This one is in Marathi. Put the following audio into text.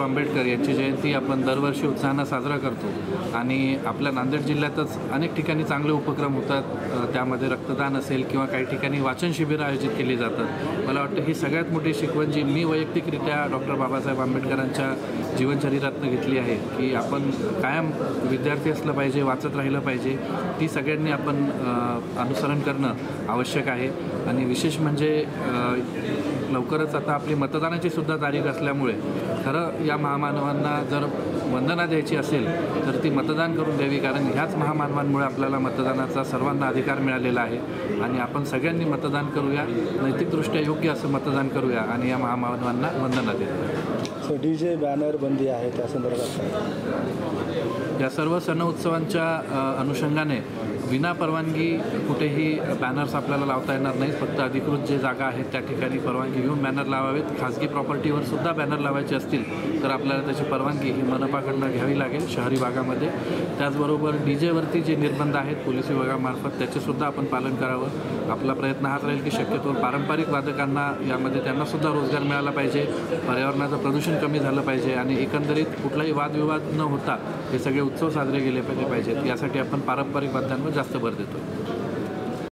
आंबेडकर यांची जयंती आपण दरवर्षी उत्साहानं साजरा करतो आणि आपल्या नांदेड जिल्ह्यातच अनेक ठिकाणी चांगले उपक्रम होतात। त्यामध्ये रक्तदान असेल किंवा काही ठिकाणी वाचन शिबिरं आयोजित केली जातात। मला वाटतं ही सगळ्यात मोठी शिकवण जी मी वैयक्तिकरित्या डॉक्टर बाबासाहेब आंबेडकरांच्या जीवनचरित्रातून घेतली आहे की आपण कायम विद्यार्थी असलं पाहिजे, वाचत राहिलं पाहिजे। ती सगळ्यांनी आपण अनुसरण करणं आवश्यक आहे। आणि विशेष म्हणजे लवकरच आता आपली मतदानाची सुद्धा तारीख असल्यामुळे खरं या महामानवांना जर वंदना द्यायची असेल तर ती मतदान करून द्यावी, कारण ह्याच महामानवांमुळे आपल्याला मतदानाचा सर्वांना अधिकार मिळालेला आहे। आणि आपण सगळ्यांनी मतदान करूया, नैतिकदृष्ट्या योग्य असं मतदान करूया आणि या महामानवांना वंदना देऊया। DJ बॅनर बंदी आहे त्या संदर्भात काय? या सर्व सण उत्सवांच्या अनुषंगाने विना परवानगी कुठेही बॅनर्स आपल्याला लावता येणार नाहीत। फक्त अधिकृत जे जागा आहेत त्या ठिकाणी परवानगी घेऊन बॅनर लावावेत। खाजगी प्रॉपर्टीवर सुद्धा बॅनर लावायचे असतील तर आपल्याला त्याची परवानगी ही मनपाकडनं घ्यावी लागेल शहरी भागामध्ये। त्याचबरोबर DJवरती जे निर्बंध आहेत पोलीस विभागामार्फत त्याचेसुद्धा आपण पालन करावं। आपला प्रयत्न हाच राहील की शक्यतो पारंपरिक वादकांना यामध्ये त्यांनासुद्धा रोजगार मिळाला पाहिजे, पर्यावरणाचं प्रदूषण कमी झालं पाहिजे आणि एकंदरीत कुठलाही वादविवाद न होता हे सगळे उत्सव साजरे केले पाहिजेत। यासाठी आपण पारंपरिक वाद्यांवर जास्त भर देतो।